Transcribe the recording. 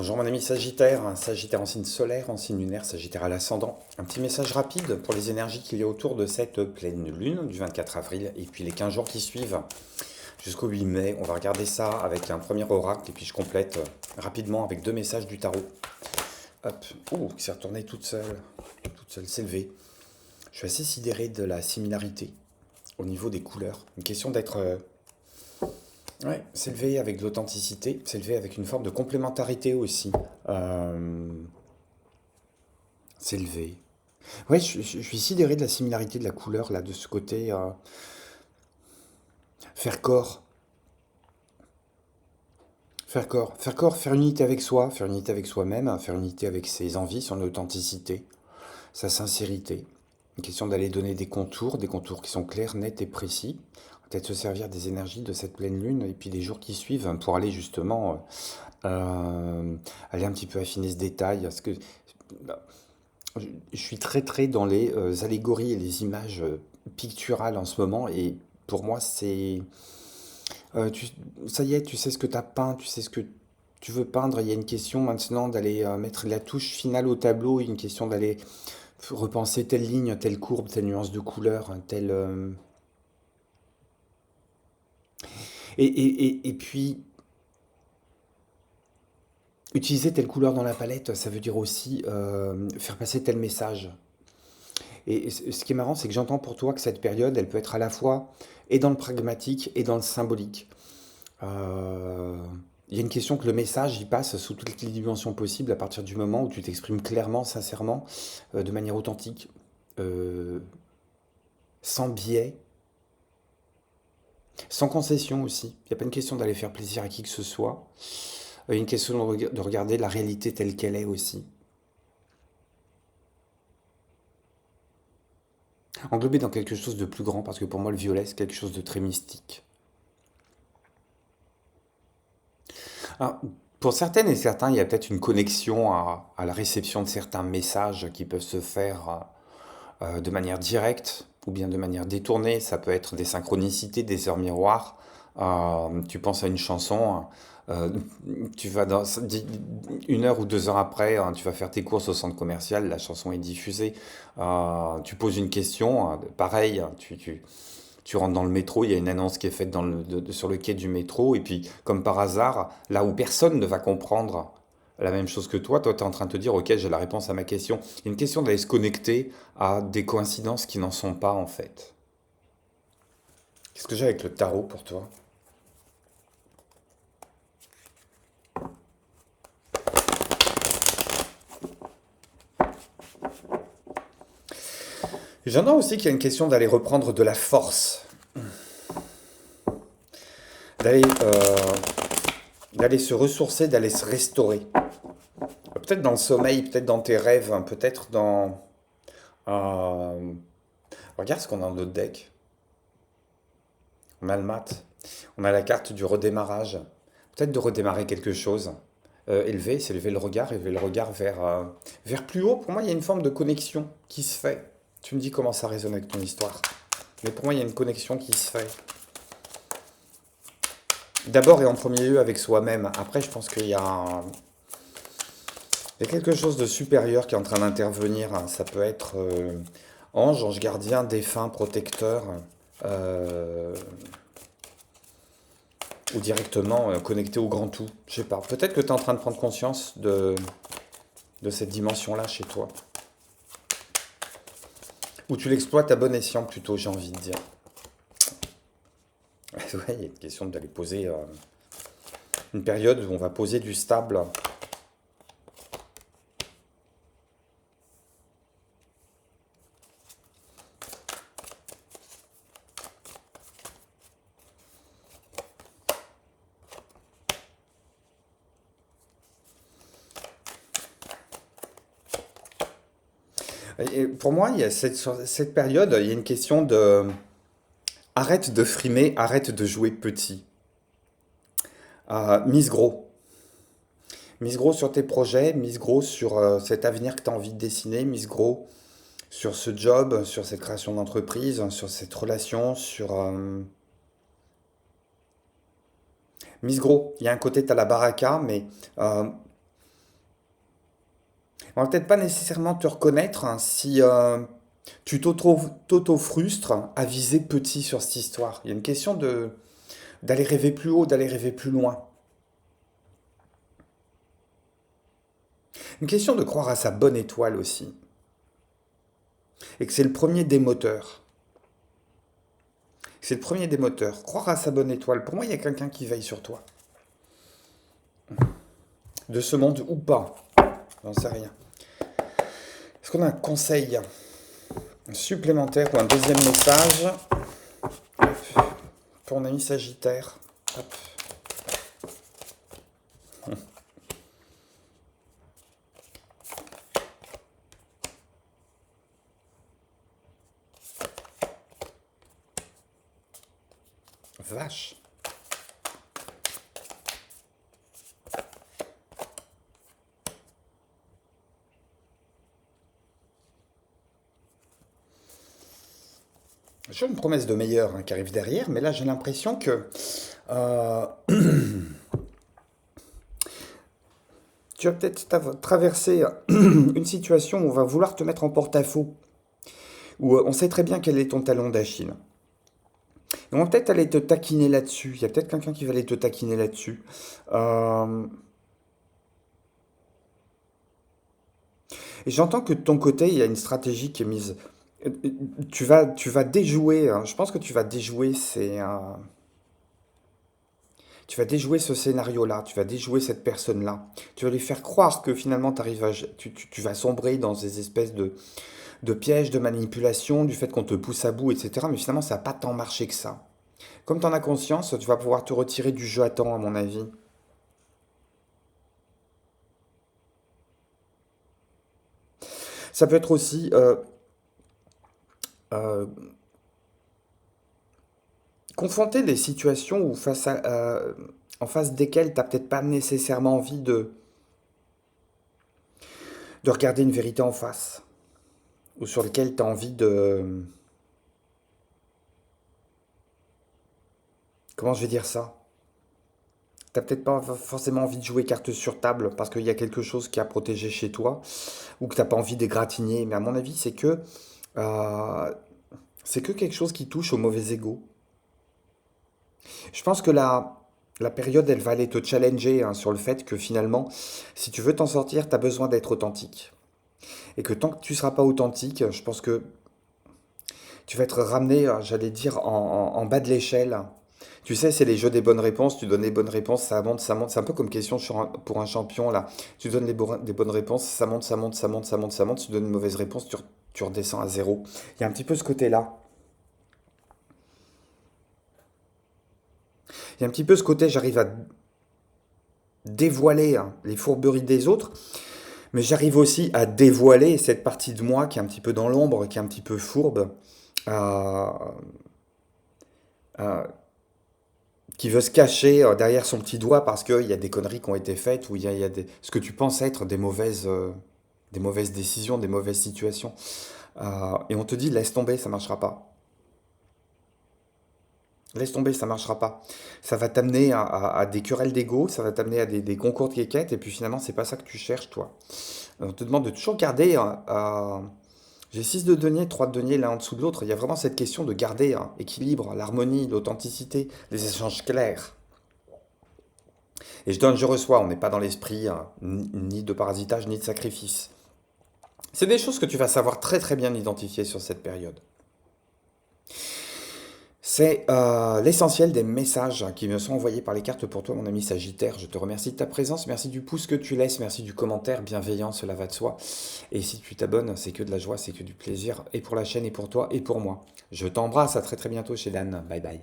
Bonjour mon ami Sagittaire, un Sagittaire en signe solaire, en signe lunaire, Sagittaire à l'ascendant. Un petit message rapide pour les énergies qu'il y a autour de cette pleine lune du 24 avril et puis les 15 jours qui suivent jusqu'au 8 mai. On va regarder ça avec un premier oracle et puis je complète rapidement avec deux messages du tarot. Hop, qui s'est retournée toute seule s'élever. Je suis assez sidéré de la similarité au niveau des couleurs. Une question d'être ouais, s'élever avec de l'authenticité, s'élever avec une forme de complémentarité aussi. Euh, S'élever. Ouais, je suis sidéré de la similarité de la couleur, là, de ce côté. Faire corps. Faire corps. Faire corps, faire unité avec soi, faire unité avec soi-même, hein, faire unité avec ses envies, son authenticité, sa sincérité. Une question d'aller donner des contours qui sont clairs, nets et précis. Peut-être se servir des énergies de cette pleine lune et puis des jours qui suivent hein, pour aller justement aller un petit peu affiner ce détail. Parce que bah, je suis très très dans les allégories et les images picturales en ce moment et pour moi c'est tu- ça y est, tu sais ce que tu as peint, tu sais ce que tu veux peindre. Il y a une question maintenant d'aller mettre la touche finale au tableau, une question d'aller repenser telle ligne, telle courbe, telle nuance de couleur, telle et puis utiliser telle couleur dans la palette, ça veut dire aussi faire passer tel message. Et ce qui est marrant, c'est que j'entends pour toi que cette période, elle peut être à la fois et dans le pragmatique et dans le symbolique. Euh, Il y a une question que le message, il passe sous toutes les dimensions possibles à partir du moment où tu t'exprimes clairement, sincèrement, de manière authentique, euh, sans biais, sans concession aussi. Il n'y a pas une question d'aller faire plaisir à qui que ce soit. Il y a une question de regarder la réalité telle qu'elle est aussi. Englobé dans quelque chose de plus grand, parce que pour moi, le violet, c'est quelque chose de très mystique. Alors, pour certaines et certains, il y a peut-être une connexion à la réception de certains messages qui peuvent se faire de manière directe ou bien de manière détournée. Ça peut être des synchronicités, des heures miroirs. Tu penses à une chanson, euh, tu vas dans une heure ou 2 heures après, hein, tu vas faire tes courses au centre commercial, la chanson est diffusée. Tu poses une question, pareil, hein, tu rentres dans le métro, il y a une annonce qui est faite sur le quai du métro, et puis, comme par hasard, là où personne ne va comprendre la même chose que toi, tu es en train de te dire, ok, j'ai la réponse à ma question. Il y a une question d'aller se connecter à des coïncidences qui n'en sont pas, en fait. Qu'est-ce que j'ai avec le tarot pour toi? J'entends aussi qu'il y a une question d'aller reprendre de la force, d'aller d'aller se ressourcer, d'aller se restaurer. Peut-être dans le sommeil, peut-être dans tes rêves, hein, peut-être dans... euh, regarde ce qu'on a dans notre deck. On a le mat. On a la carte du redémarrage. Peut-être de redémarrer quelque chose. C'est élever le regard vers plus haut. Pour moi, il y a une forme de connexion qui se fait. Tu me dis comment ça résonne avec ton histoire. Mais pour moi, il y a une connexion qui se fait. D'abord et en premier lieu avec soi-même. Après, je pense il y a quelque chose de supérieur qui est en train d'intervenir. Ça peut être ange gardien, défunt, protecteur. euh, ou directement connecté au grand tout. Je sais pas. Peut-être que tu es en train de prendre conscience de cette dimension-là chez toi. Ou tu l'exploites à bon escient plutôt, j'ai envie de dire. Ouais, il y a une question d'aller poser une période où on va poser du stable. Et pour moi, il y a cette période, il y a une question de arrête de frimer, arrête de jouer petit. Mise gros. Mise gros sur tes projets, mise gros sur cet avenir que tu as envie de dessiner, mise gros sur ce job, sur cette création d'entreprise, sur cette relation, sur... mise gros. Il y a un côté, tu as la baraka, mais euh, On va peut-être pas nécessairement te reconnaître hein, si tu t'auto-frustres à viser petit sur cette histoire. Il y a une question de d'aller rêver plus haut, d'aller rêver plus loin. Une question de croire à sa bonne étoile aussi. Et que c'est le premier des moteurs. C'est le premier des moteurs. Croire à sa bonne étoile. Pour moi, il y a quelqu'un qui veille sur toi. De ce monde ou pas. J'en sais rien. Est-ce qu'on a un conseil supplémentaire ou un deuxième message pour mon ami Sagittaire? Hop. Vache. J'ai une promesse de meilleur hein, qui arrive derrière, mais là j'ai l'impression que euh, tu vas peut-être traverser une situation où on va vouloir te mettre en porte-à-faux, où on sait très bien quel est ton talon d'Achille. Et on va peut-être aller te taquiner là-dessus. Il y a peut-être quelqu'un qui va aller te taquiner là-dessus. Euh, et j'entends que de ton côté, il y a une stratégie qui est mise. Euh, tu vas déjouer. Hein, je pense que tu vas déjouer tu vas déjouer ce scénario-là. Tu vas déjouer cette personne-là. Tu vas lui faire croire que finalement, tu vas sombrer dans des espèces de pièges, de manipulation, du fait qu'on te pousse à bout, etc. Mais finalement, ça n'a pas tant marché que ça. Comme tu en as conscience, tu vas pouvoir te retirer du jeu à temps, à mon avis. Ça peut être aussi euh, confronter des situations où en face desquelles tu n'as peut-être pas nécessairement envie de regarder une vérité en face, ou sur lesquelles tu as envie de... Comment je vais dire ça? T'as peut-être pas forcément envie de jouer carte sur table parce qu'il y a quelque chose qui a protégé chez toi ou que t'as pas envie d'égratigner. Mais à mon avis, euh, c'est que quelque chose qui touche au mauvais ego. Je pense que la période, elle va aller te challenger hein, sur le fait que finalement, si tu veux t'en sortir, tu as besoin d'être authentique. Et que tant que tu ne seras pas authentique, je pense que tu vas être ramené, j'allais dire, en bas de l'échelle. Tu sais, c'est les jeux des bonnes réponses. Tu donnes les bonnes réponses, ça monte, ça monte. C'est un peu comme question pour un champion, là. Tu donnes des bonnes réponses, ça monte, ça monte, ça monte, ça monte, ça monte. Tu donnes une mauvaise réponse, tu redescends à zéro. Il y a un petit peu ce côté-là. Il y a un petit peu ce côté, j'arrive à dévoiler hein, les fourberies des autres, mais j'arrive aussi à dévoiler cette partie de moi qui est un petit peu dans l'ombre, qui est un petit peu fourbe, euh, euh, qui veut se cacher derrière son petit doigt parce qu'il y a des conneries qui ont été faites ou il y a ce que tu penses être des mauvaises décisions, des mauvaises situations. Et on te dit, laisse tomber, ça marchera pas. Laisse tomber, ça marchera pas. Ça va t'amener à des querelles d'ego, ça va t'amener à des concours de quéquettes, et puis finalement, c'est pas ça que tu cherches, toi. On te demande de toujours garder. J'ai 6 de denier, 3 de denier l'un en dessous de l'autre. Il y a vraiment cette question de garder un équilibre, l'harmonie, l'authenticité, les échanges clairs. Et je donne, je reçois. On n'est pas dans l'esprit ni de parasitage, ni de sacrifice. C'est des choses que tu vas savoir très très bien identifier sur cette période. C'est l'essentiel des messages qui me sont envoyés par les cartes pour toi, mon ami Sagittaire. Je te remercie de ta présence, merci du pouce que tu laisses, merci du commentaire bienveillant, cela va de soi. Et si tu t'abonnes, c'est que de la joie, c'est que du plaisir, et pour la chaîne, et pour toi, et pour moi. Je t'embrasse, à très très bientôt chez Dan. Bye bye.